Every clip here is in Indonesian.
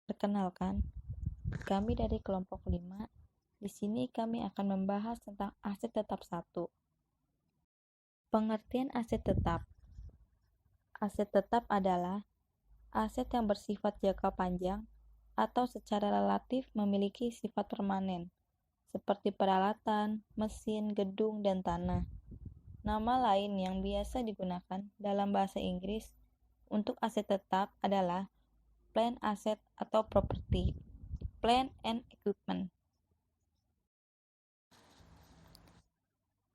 Perkenalkan, kami dari kelompok 5. Di sini kami akan membahas tentang aset tetap 1. Pengertian aset tetap. Aset tetap adalah aset yang bersifat jangka panjang atau secara relatif memiliki sifat permanen, seperti peralatan, mesin, gedung, dan tanah. Nama lain yang biasa digunakan dalam bahasa Inggris untuk aset tetap adalah plant asset atau property, plant and equipment.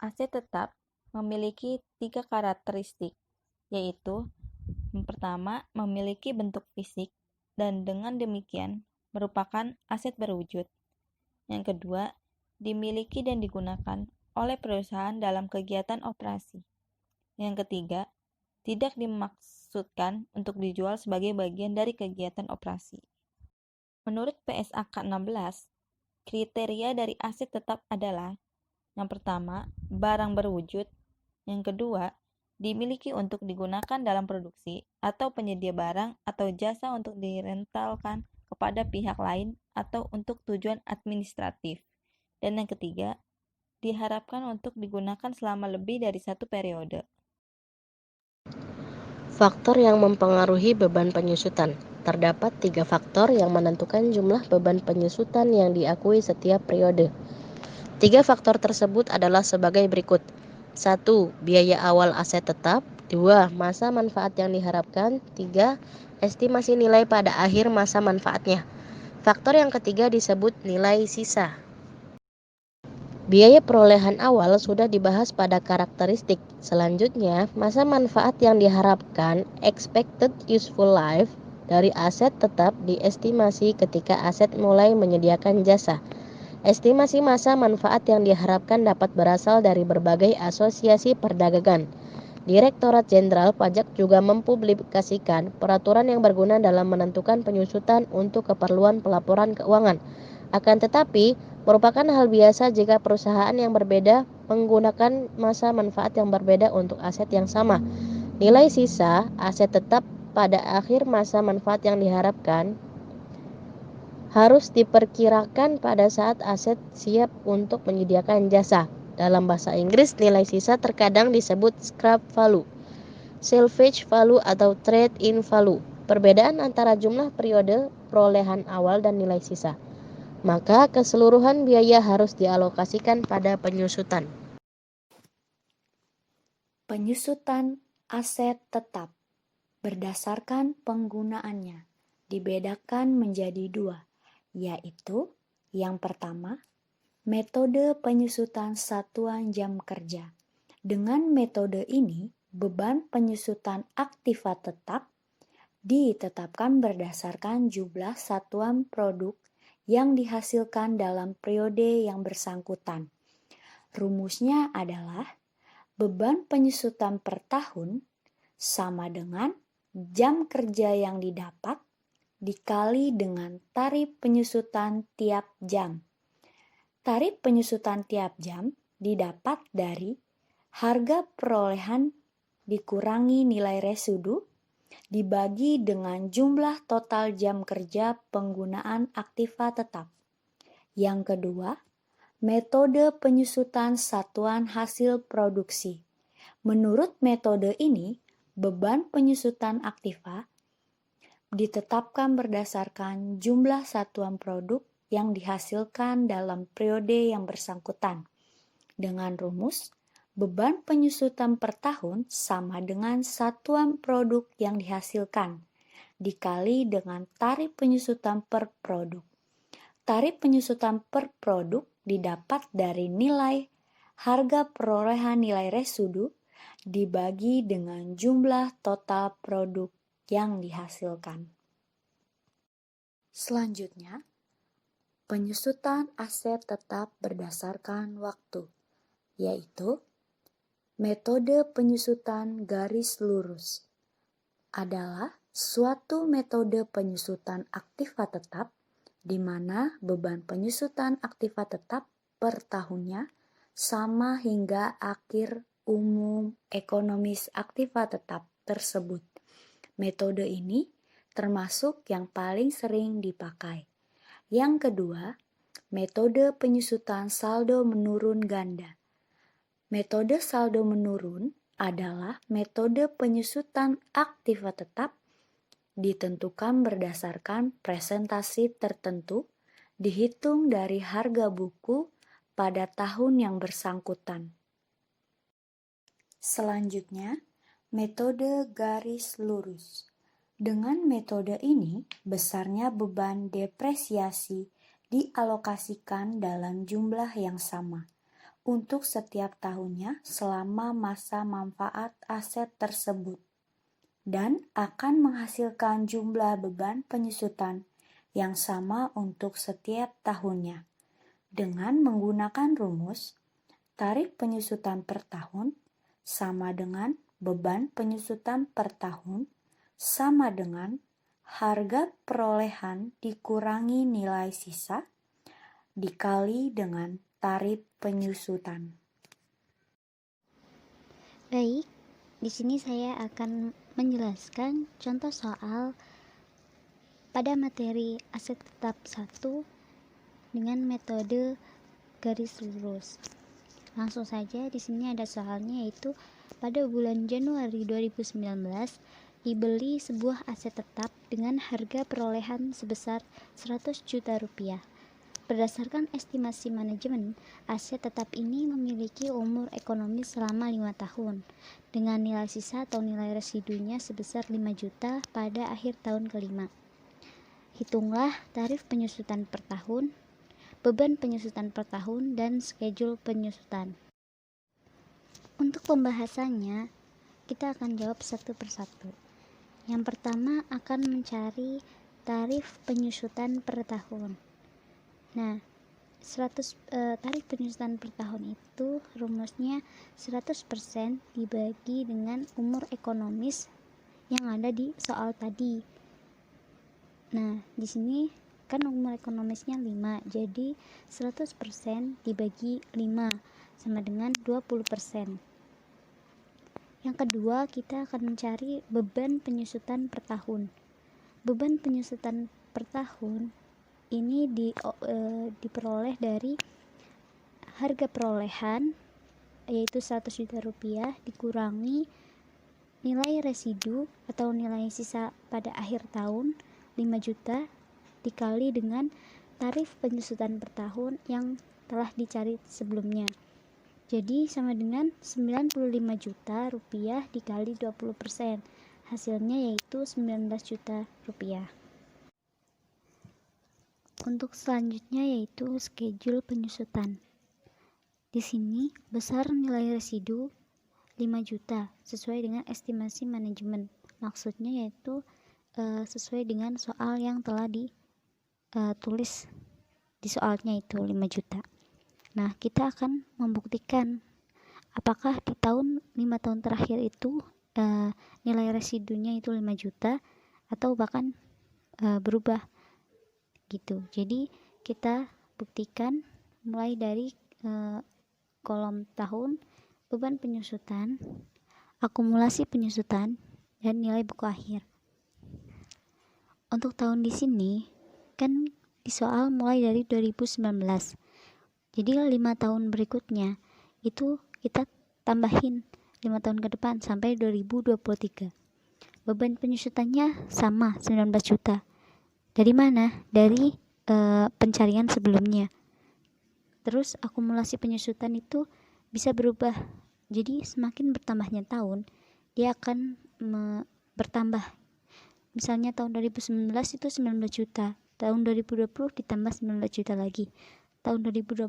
Aset tetap memiliki 3 karakteristik, yaitu yang pertama, memiliki bentuk fisik dan dengan demikian merupakan aset berwujud. Yang kedua, dimiliki dan digunakan oleh perusahaan dalam kegiatan operasi. Yang ketiga, tidak dimaksudkan untuk dijual sebagai bagian dari kegiatan operasi. Menurut PSAK 16, kriteria dari aset tetap adalah: yang pertama, barang berwujud. Yang kedua, dimiliki untuk digunakan dalam produksi atau penyedia barang atau jasa untuk direntalkan kepada pihak lain atau untuk tujuan administratif. Dan yang ketiga, diharapkan untuk digunakan selama lebih dari 1 periode. Faktor yang mempengaruhi beban penyusutan. Terdapat 3 faktor yang menentukan jumlah beban penyusutan yang diakui setiap periode. 3 faktor tersebut adalah sebagai berikut. 1. Biaya awal aset tetap. 2. Masa manfaat yang diharapkan. 3. Estimasi nilai pada akhir masa manfaatnya. Faktor yang ketiga disebut nilai sisa. Biaya perolehan awal sudah dibahas pada karakteristik. Selanjutnya, masa manfaat yang diharapkan expected useful life dari aset tetap diestimasi ketika aset mulai menyediakan jasa. Estimasi masa manfaat yang diharapkan dapat berasal dari berbagai asosiasi perdagangan. Direktorat Jenderal Pajak juga mempublikasikan peraturan yang berguna dalam menentukan penyusutan untuk keperluan pelaporan keuangan. Akan tetapi, merupakan hal biasa jika perusahaan yang berbeda menggunakan masa manfaat yang berbeda untuk aset yang sama. Nilai sisa aset tetap pada akhir masa manfaat yang diharapkan harus diperkirakan pada saat aset siap untuk menyediakan jasa. Dalam bahasa Inggris, nilai sisa terkadang disebut scrap value, salvage value, atau trade-in value. Perbedaan antara jumlah periode perolehan awal dan nilai sisa. Maka keseluruhan biaya harus dialokasikan pada penyusutan. Penyusutan aset tetap berdasarkan penggunaannya dibedakan menjadi 2, yaitu yang pertama, metode penyusutan satuan jam kerja. Dengan metode ini, beban penyusutan aktiva tetap ditetapkan berdasarkan jumlah satuan produk yang dihasilkan dalam periode yang bersangkutan. Rumusnya adalah beban penyusutan per tahun sama dengan jam kerja yang didapat dikali dengan tarif penyusutan tiap jam. Tarif penyusutan tiap jam didapat dari harga perolehan dikurangi nilai residu dibagi dengan jumlah total jam kerja penggunaan aktiva tetap. Yang kedua, metode penyusutan satuan hasil produksi. Menurut metode ini, beban penyusutan aktiva ditetapkan berdasarkan jumlah satuan produk yang dihasilkan dalam periode yang bersangkutan. Dengan rumus, beban penyusutan per tahun sama dengan satuan produk yang dihasilkan, dikali dengan tarif penyusutan per produk. Tarif penyusutan per produk didapat dari nilai harga perolehan nilai residu dibagi dengan jumlah total produk yang dihasilkan. Selanjutnya, penyusutan aset tetap berdasarkan waktu, yaitu metode penyusutan garis lurus adalah suatu metode penyusutan aktiva tetap di mana beban penyusutan aktiva tetap per tahunnya sama hingga akhir umum ekonomis aktiva tetap tersebut. Metode ini termasuk yang paling sering dipakai. Yang kedua, metode penyusutan saldo menurun ganda. Metode saldo menurun adalah metode penyusutan aktiva tetap ditentukan berdasarkan presentasi tertentu, dihitung dari harga buku pada tahun yang bersangkutan. Selanjutnya, metode garis lurus. Dengan metode ini, besarnya beban depresiasi dialokasikan dalam jumlah yang sama untuk setiap tahunnya selama masa manfaat aset tersebut, dan akan menghasilkan jumlah beban penyusutan yang sama untuk setiap tahunnya. Dengan menggunakan rumus, tarif penyusutan per tahun sama dengan beban penyusutan per tahun sama dengan harga perolehan dikurangi nilai sisa dikali dengan tarif penyusutan. Baik, di sini saya akan menjelaskan contoh soal pada materi aset tetap 1 dengan metode garis lurus. Langsung saja di sini ada soalnya, yaitu pada bulan Januari 2019 dibeli sebuah aset tetap dengan harga perolehan sebesar 100 juta rupiah. Berdasarkan estimasi manajemen, aset tetap ini memiliki umur ekonomis selama 5 tahun, dengan nilai sisa atau nilai residunya sebesar 5 juta pada akhir tahun kelima. Hitunglah tarif penyusutan per tahun, beban penyusutan per tahun, dan schedule penyusutan. Untuk pembahasannya, kita akan jawab satu persatu. Yang pertama akan mencari tarif penyusutan per tahun. Nah, tarif penyusutan per tahun itu rumusnya 100% dibagi dengan umur ekonomis yang ada di soal tadi. Nah, di sini kan umur ekonomisnya 5, jadi 100% dibagi 5 sama dengan 20%. Yang kedua, kita akan mencari beban penyusutan per tahun. Beban penyusutan per tahun ini diperoleh dari harga perolehan, yaitu 100 juta rupiah, dikurangi nilai residu atau nilai sisa pada akhir tahun 5 juta, dikali dengan tarif penyusutan per tahun yang telah dicari sebelumnya. Jadi sama dengan 95 juta rupiah dikali 20%. Hasilnya yaitu 19 juta rupiah. Untuk selanjutnya yaitu schedule penyusutan. Di sini besar nilai residu 5 juta sesuai dengan estimasi manajemen. Maksudnya yaitu sesuai dengan soal yang telah ditulis di soalnya, itu 5 juta. Nah, kita akan membuktikan apakah di 5 tahun terakhir itu nilai residunya itu 5 juta atau bahkan berubah gitu. Jadi kita buktikan mulai dari kolom tahun, beban penyusutan, akumulasi penyusutan, dan nilai buku akhir. Untuk tahun di sini kan di soal mulai dari 2019. Jadi 5 tahun berikutnya itu kita tambahin 5 tahun ke depan sampai 2023. Beban penyusutannya sama 19 juta. Dari mana? Dari pencarian sebelumnya. Terus akumulasi penyusutan itu bisa berubah. Jadi semakin bertambahnya tahun, dia akan bertambah. Misalnya tahun 2019 itu 19 juta. Tahun 2020 ditambah 19 juta lagi. Tahun 2021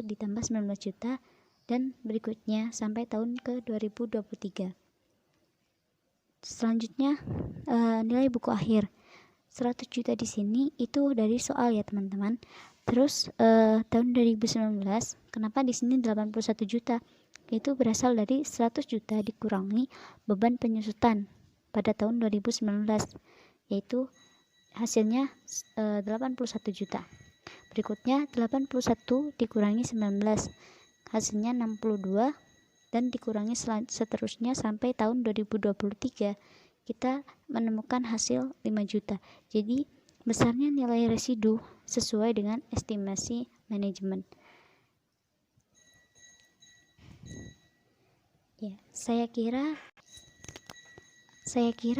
ditambah 19 juta. Dan berikutnya sampai tahun ke 2023. Selanjutnya nilai buku akhir. 100 juta di sini itu dari soal ya teman-teman. Terus tahun 2019, kenapa di sini 81 juta? Itu berasal dari 100 juta dikurangi beban penyusutan pada tahun 2019, yaitu hasilnya 81 juta. Berikutnya 81 dikurangi 19, hasilnya 62, dan dikurangi seterusnya sampai tahun 2023, kita menemukan hasil 5 juta. Jadi besarnya nilai residu sesuai dengan estimasi manajemen. Ya, saya kira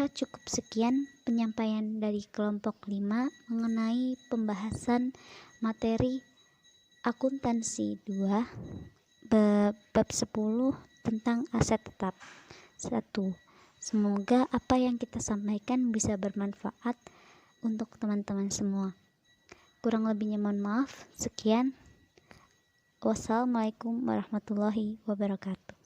cukup sekian penyampaian dari kelompok 5 mengenai pembahasan materi akuntansi 2 bab 10 tentang aset tetap 1. Semoga apa yang kita sampaikan bisa bermanfaat untuk teman-teman semua. Kurang lebihnya mohon maaf. Sekian. Wassalamualaikum warahmatullahi wabarakatuh.